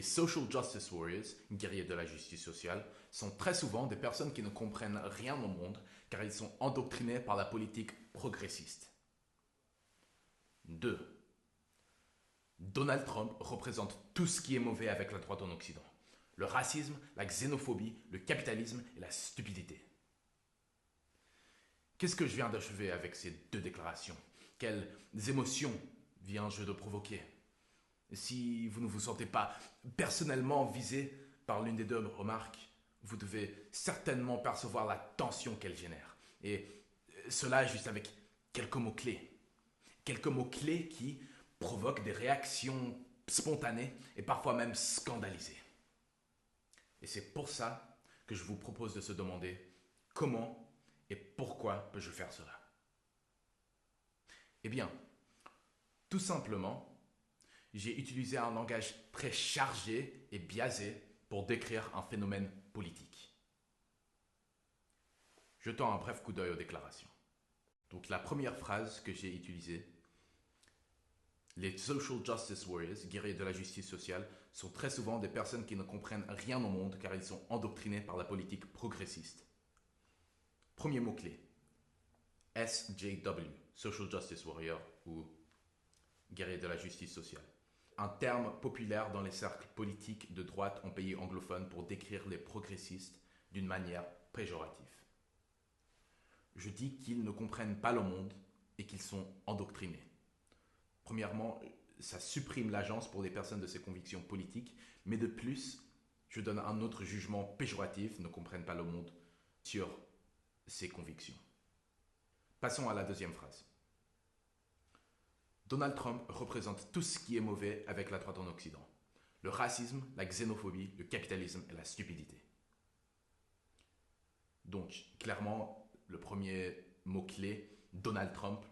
Les social justice warriors, guerriers de la justice sociale, sont très souvent des personnes qui ne comprennent rien au monde car ils sont endoctrinés par la politique progressiste. 2. Donald Trump représente tout ce qui est mauvais avec la droite en Occident. Le racisme, la xénophobie, le capitalisme et la stupidité. Qu'est-ce que je viens d'achever avec ces deux déclarations? Quelles émotions viens-je de provoquer? Si vous ne vous sentez pas personnellement visé par l'une des deux remarques, vous devez certainement percevoir la tension qu'elle génère. Et cela juste avec quelques mots-clés. Quelques mots-clés qui provoquent des réactions spontanées et parfois même scandalisées. Et c'est pour ça que je vous propose de se demander comment et pourquoi peux-je faire cela? Eh bien, tout simplement, j'ai utilisé un langage très chargé et biaisé pour décrire un phénomène politique. Jetons un bref coup d'œil aux déclarations. Donc la première phrase que j'ai utilisée, les social justice warriors, guerriers de la justice sociale, sont très souvent des personnes qui ne comprennent rien au monde car ils sont endoctrinés par la politique progressiste. Premier mot-clé, SJW, social justice warrior ou guerrier de la justice sociale. Un terme populaire dans les cercles politiques de droite en pays anglophones pour décrire les progressistes d'une manière péjorative. Je dis qu'ils ne comprennent pas le monde et qu'ils sont endoctrinés. Premièrement, ça supprime l'agence pour des personnes de ces convictions politiques, mais de plus, je donne un autre jugement péjoratif, ne comprennent pas le monde, sur ces convictions. Passons à la deuxième phrase. Donald Trump représente tout ce qui est mauvais avec la droite en Occident. Le racisme, la xénophobie, le capitalisme et la stupidité. Donc, clairement, le premier mot-clé, Donald Trump.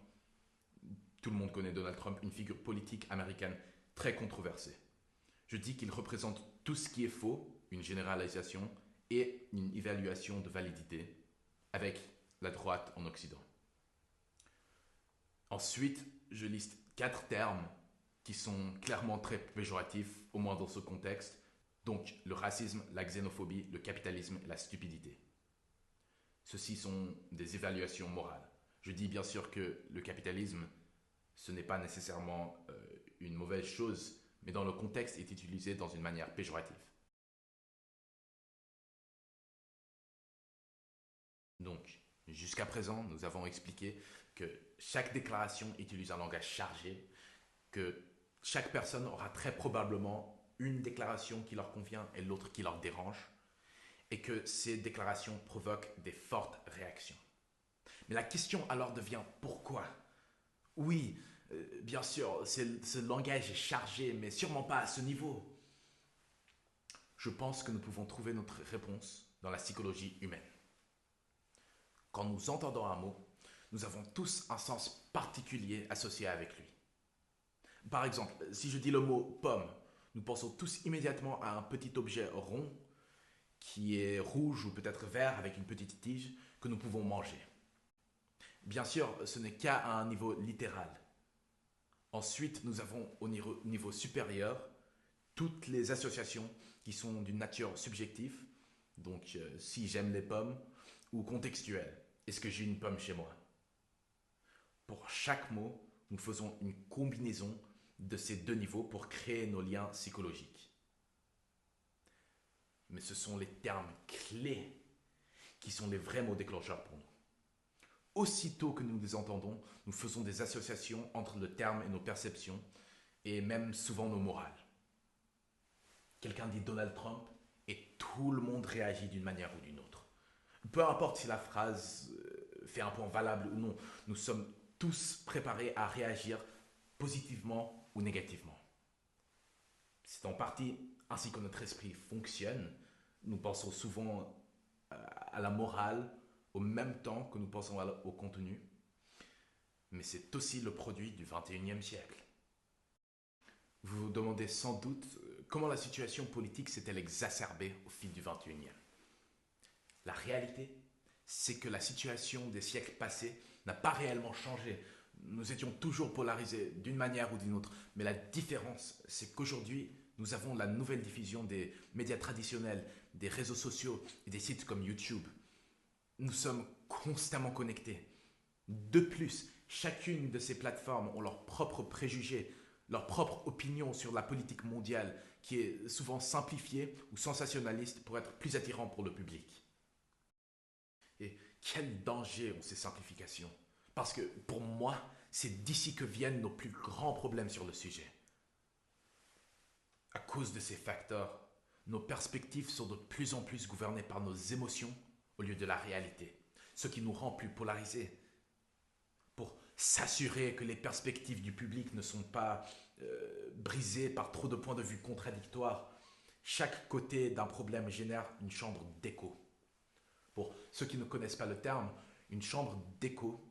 Tout le monde connaît Donald Trump, une figure politique américaine très controversée. Je dis qu'il représente tout ce qui est faux, une généralisation et une évaluation de validité avec la droite en Occident. Ensuite, je liste 4 termes qui sont clairement très péjoratifs, au moins dans ce contexte. Donc, le racisme, la xénophobie, le capitalisme et la stupidité. Ceux-ci sont des évaluations morales. Je dis bien sûr que le capitalisme, ce n'est pas nécessairement une mauvaise chose, mais dans le contexte est utilisé dans une manière péjorative. Donc, jusqu'à présent, nous avons expliqué que chaque déclaration utilise un langage chargé, que chaque personne aura très probablement une déclaration qui leur convient et l'autre qui leur dérange, et que ces déclarations provoquent des fortes réactions. Mais la question alors devient pourquoi? Oui, bien sûr, ce langage est chargé, mais sûrement pas à ce niveau. Je pense que nous pouvons trouver notre réponse dans la psychologie humaine. Quand nous entendons un mot, nous avons tous un sens particulier associé avec lui. Par exemple, si je dis le mot pomme, nous pensons tous immédiatement à un petit objet rond qui est rouge ou peut-être vert avec une petite tige que nous pouvons manger. Bien sûr, ce n'est qu'à un niveau littéral. Ensuite, nous avons au niveau supérieur toutes les associations qui sont d'une nature subjective, donc si j'aime les pommes, ou contextuelles. Est-ce que j'ai une pomme chez moi? Pour chaque mot, nous faisons une combinaison de ces deux niveaux pour créer nos liens psychologiques. Mais ce sont les termes clés qui sont les vrais mots déclencheurs pour nous. Aussitôt que nous les entendons, nous faisons des associations entre le terme et nos perceptions, et même souvent nos morales. Quelqu'un dit Donald Trump, et tout le monde réagit d'une manière ou d'une autre. Peu importe si la phrase fait un point valable ou non, nous sommes tous préparés à réagir positivement ou négativement. C'est en partie ainsi que notre esprit fonctionne. Nous pensons souvent à la morale au même temps que nous pensons au contenu. Mais c'est aussi le produit du 21e siècle. Vous vous demandez sans doute comment la situation politique s'est-elle exacerbée au fil du 21e. La réalité, c'est que la situation des siècles passés n'a pas réellement changé. Nous étions toujours polarisés d'une manière ou d'une autre. Mais la différence, c'est qu'aujourd'hui, Nous avons la nouvelle diffusion des médias traditionnels, des réseaux sociaux et des sites comme YouTube. Nous sommes constamment connectés. De plus, chacune de ces plateformes ont leurs propres préjugés, leur propre opinion sur la politique mondiale, qui est souvent simplifiée ou sensationnaliste pour être plus attirant pour le public. Et quel danger ont ces simplifications? Parce que pour moi, c'est d'ici que viennent nos plus grands problèmes sur le sujet. À cause de ces facteurs, nos perspectives sont de plus en plus gouvernées par nos émotions au lieu de la réalité, ce qui nous rend plus polarisés. Pour s'assurer que les perspectives du public ne sont pas brisées par trop de points de vue contradictoires, chaque côté d'un problème génère une chambre d'écho. Pour ceux qui ne connaissent pas le terme, une chambre d'écho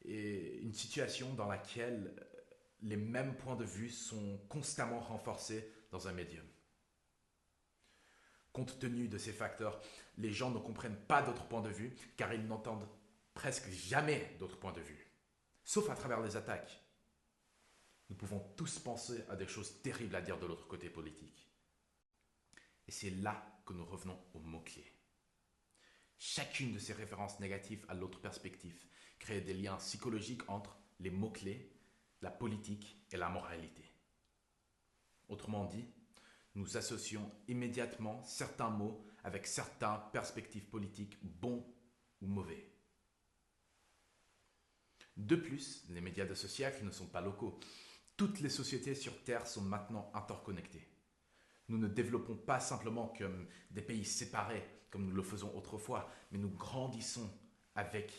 est une situation dans laquelle les mêmes points de vue sont constamment renforcés dans un médium. Compte tenu de ces facteurs, les gens ne comprennent pas d'autres points de vue car ils n'entendent presque jamais d'autres points de vue, sauf à travers les attaques. Nous pouvons tous penser à des choses terribles à dire de l'autre côté politique. Et c'est là que nous revenons aux mots-clés. Chacune de ces références négatives à l'autre perspective crée des liens psychologiques entre les mots-clés, la politique et la moralité. Autrement dit, nous associons immédiatement certains mots avec certaines perspectives politiques bons ou mauvais. De plus, les médias de ce siècle ne sont pas locaux. Toutes les sociétés sur Terre sont maintenant interconnectées. Nous ne développons pas simplement comme des pays séparés, comme nous le faisons autrefois, mais nous grandissons avec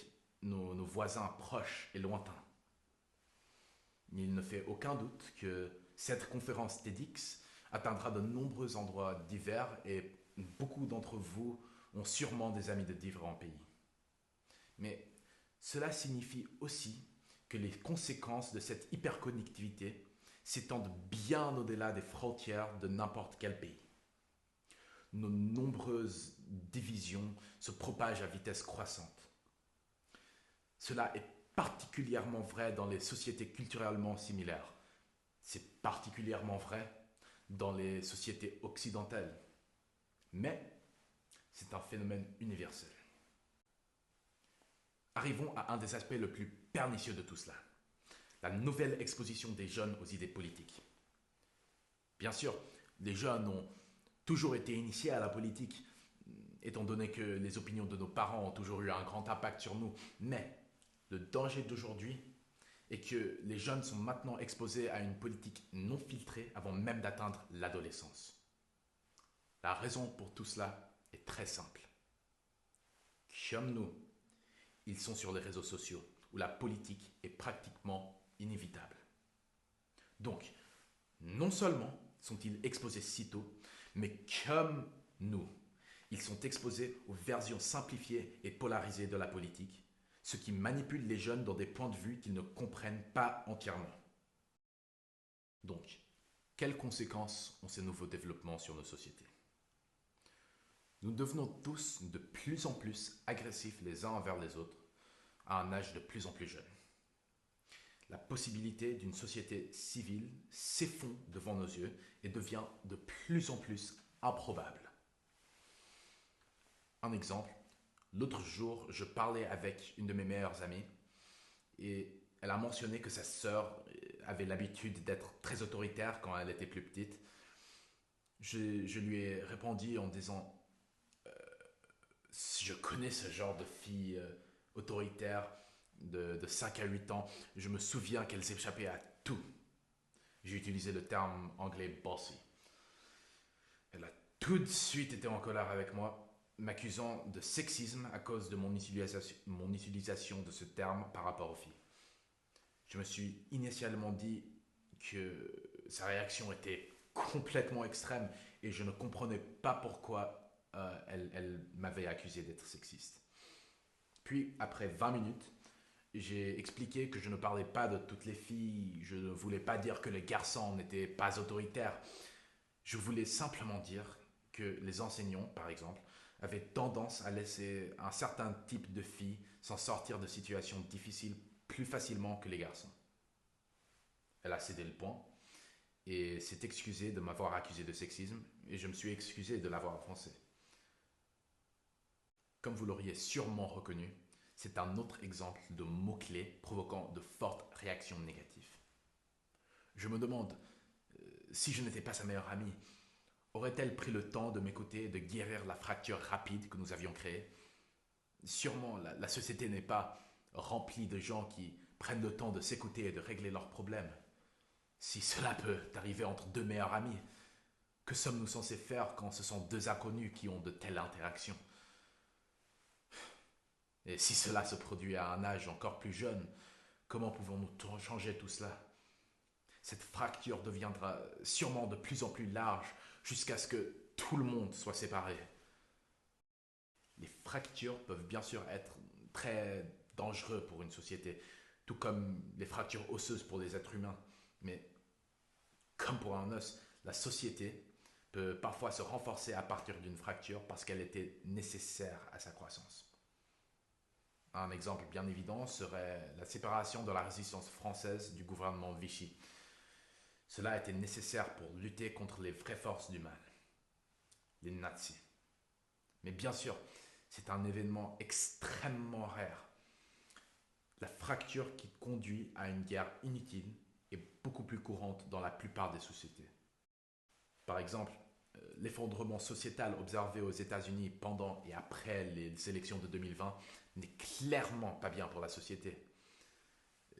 nos voisins proches et lointains. Il ne fait aucun doute que cette conférence TEDx atteindra de nombreux endroits divers et beaucoup d'entre vous ont sûrement des amis de différents pays. Mais cela signifie aussi que les conséquences de cette hyperconnectivité s'étendent bien au-delà des frontières de n'importe quel pays. Nos nombreuses divisions se propagent à vitesse croissante. Cela est particulièrement vrai dans les sociétés culturellement similaires. C'est particulièrement vrai dans les sociétés occidentales. Mais c'est un phénomène universel. Arrivons à un des aspects les plus pernicieux de tout cela, la nouvelle exposition des jeunes aux idées politiques. Bien sûr, les jeunes ont toujours été initiés à la politique, étant donné que les opinions de nos parents ont toujours eu un grand impact sur nous, mais le danger d'aujourd'hui est que les jeunes sont maintenant exposés à une politique non filtrée avant même d'atteindre l'adolescence. La raison pour tout cela est très simple. Comme nous, ils sont sur les réseaux sociaux où la politique est pratiquement inévitable. Donc, non seulement sont-ils exposés si tôt, mais comme nous, ils sont exposés aux versions simplifiées et polarisées de la politique, ce qui manipule les jeunes dans des points de vue qu'ils ne comprennent pas entièrement. Donc, quelles conséquences ont ces nouveaux développements sur nos sociétés? Nous devenons tous de plus en plus agressifs les uns envers les autres à un âge de plus en plus jeune. La possibilité d'une société civile s'effondre devant nos yeux et devient de plus en plus improbable. Un exemple, l'autre jour, je parlais avec une de mes meilleures amies et elle a mentionné que sa sœur avait l'habitude d'être très autoritaire quand elle était plus petite. Je lui ai répondu en disant je connais ce genre de filles autoritaires de 5 à 8 ans. Je me souviens qu'elles échappaient à tout. J'ai utilisé le terme anglais bossy. Elle a tout de suite été en colère avec moi, m'accusant de sexisme à cause de mon utilisation de ce terme par rapport aux filles. Je me suis initialement dit que sa réaction était complètement extrême et je ne comprenais pas pourquoi elle m'avait accusé d'être sexiste. Puis, après 20 minutes, j'ai expliqué que je ne parlais pas de toutes les filles, je ne voulais pas dire que les garçons n'étaient pas autoritaires. Je voulais simplement dire que les enseignants, par exemple, avaient tendance à laisser un certain type de filles s'en sortir de situations difficiles plus facilement que les garçons. Elle a cédé le point et s'est excusé de m'avoir accusé de sexisme et je me suis excusé de l'avoir offensé. Comme vous l'auriez sûrement reconnu, c'est un autre exemple de mots-clés provoquant de fortes réactions négatives. Je me demande, si je n'étais pas sa meilleure amie, aurait-elle pris le temps de m'écouter et de guérir la fracture rapide que nous avions créée? Sûrement, la société n'est pas remplie de gens qui prennent le temps de s'écouter et de régler leurs problèmes. Si cela peut arriver entre deux meilleurs amis, que sommes-nous censés faire quand ce sont deux inconnus qui ont de telles interactions? Et si cela se produit à un âge encore plus jeune, comment pouvons-nous changer tout cela? Cette fracture deviendra sûrement de plus en plus large jusqu'à ce que tout le monde soit séparé. Les fractures peuvent bien sûr être très dangereuses pour une société, tout comme les fractures osseuses pour les êtres humains. Mais comme pour un os, la société peut parfois se renforcer à partir d'une fracture parce qu'elle était nécessaire à sa croissance. Un exemple bien évident serait la séparation de la résistance française du gouvernement Vichy. Cela était nécessaire pour lutter contre les vraies forces du mal, les nazis. Mais bien sûr, c'est un événement extrêmement rare. La fracture qui conduit à une guerre inutile est beaucoup plus courante dans la plupart des sociétés. Par exemple, l'effondrement sociétal observé aux États-Unis pendant et après les élections de 2020 n'est clairement pas bien pour la société.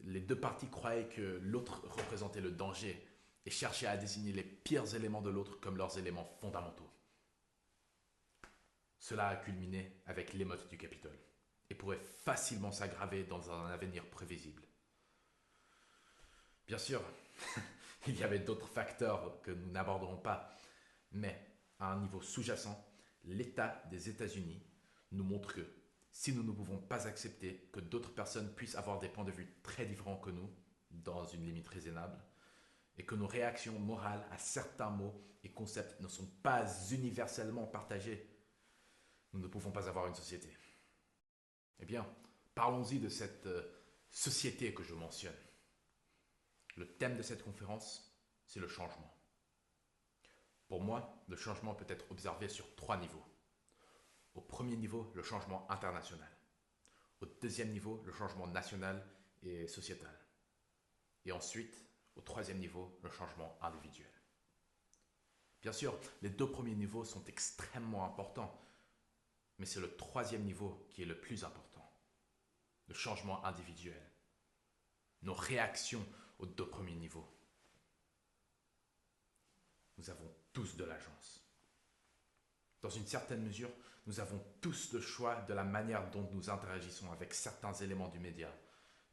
Les deux parties croyaient que l'autre représentait le danger et cherchaient à désigner les pires éléments de l'autre comme leurs éléments fondamentaux. Cela a culminé avec l'émeute du Capitole et pourrait facilement s'aggraver dans un avenir prévisible. Bien sûr, il y avait d'autres facteurs que nous n'aborderons pas, mais à un niveau sous-jacent, l'état des États-Unis nous montre que si nous ne pouvons pas accepter que d'autres personnes puissent avoir des points de vue très différents que nous, dans une limite raisonnable, et que nos réactions morales à certains mots et concepts ne sont pas universellement partagées, nous ne pouvons pas avoir une société. Eh bien, parlons-y de cette société que je mentionne. Le thème de cette conférence, c'est le changement. Pour moi, le changement peut être observé sur trois niveaux. Au premier niveau, le changement international. Au deuxième niveau, le changement national et sociétal. Et ensuite, au troisième niveau, le changement individuel. Bien sûr, les deux premiers niveaux sont extrêmement importants, mais c'est le troisième niveau qui est le plus important. Le changement individuel. Nos réactions aux deux premiers niveaux. Nous avons tous de l'agence. Dans une certaine mesure, nous avons tous le choix de la manière dont nous interagissons avec certains éléments du média,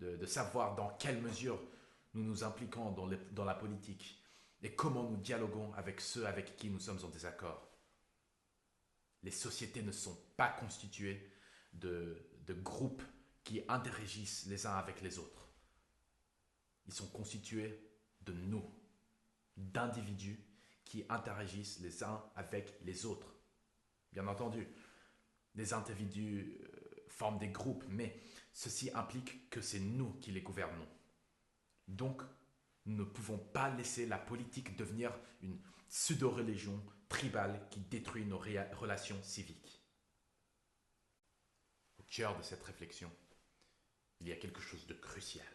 de savoir dans quelle mesure nous nous impliquons dans la politique et comment nous dialoguons avec ceux avec qui nous sommes en désaccord. Les sociétés ne sont pas constituées de groupes qui interagissent les uns avec les autres. Ils sont constitués de nous, d'individus qui interagissent les uns avec les autres. Bien entendu, les individus forment des groupes, mais ceci implique que c'est nous qui les gouvernons. Donc, nous ne pouvons pas laisser la politique devenir une pseudo-religion tribale qui détruit nos relations civiques. Au cœur de cette réflexion, il y a quelque chose de crucial.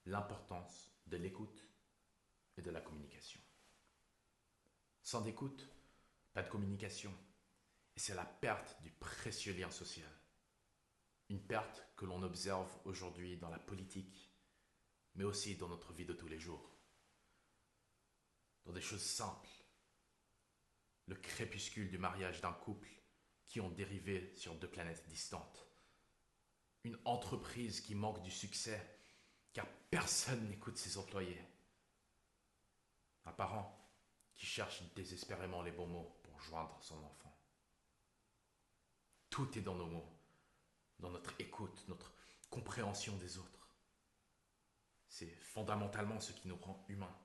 L'importance de l'écoute et de la communication. Sans écoute, pas de communication. Et c'est la perte du précieux lien social. Une perte que l'on observe aujourd'hui dans la politique, mais aussi dans notre vie de tous les jours. Dans des choses simples. Le crépuscule du mariage d'un couple qui ont dérivé sur deux planètes distantes. Une entreprise qui manque du succès car personne n'écoute ses employés. Un parent qui cherche désespérément les bons mots pour joindre son enfant. Tout est dans nos mots, dans notre écoute, notre compréhension des autres. C'est fondamentalement ce qui nous rend humains.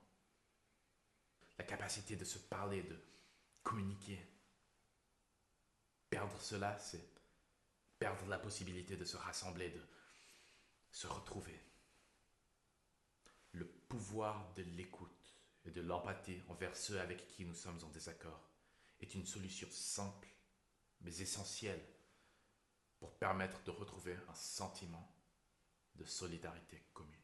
La capacité de se parler, de communiquer. Perdre cela, c'est perdre la possibilité de se rassembler, de se retrouver. Le pouvoir de l'écoute et de l'empathie envers ceux avec qui nous sommes en désaccord est une solution simple mais essentielle pour permettre de retrouver un sentiment de solidarité commune.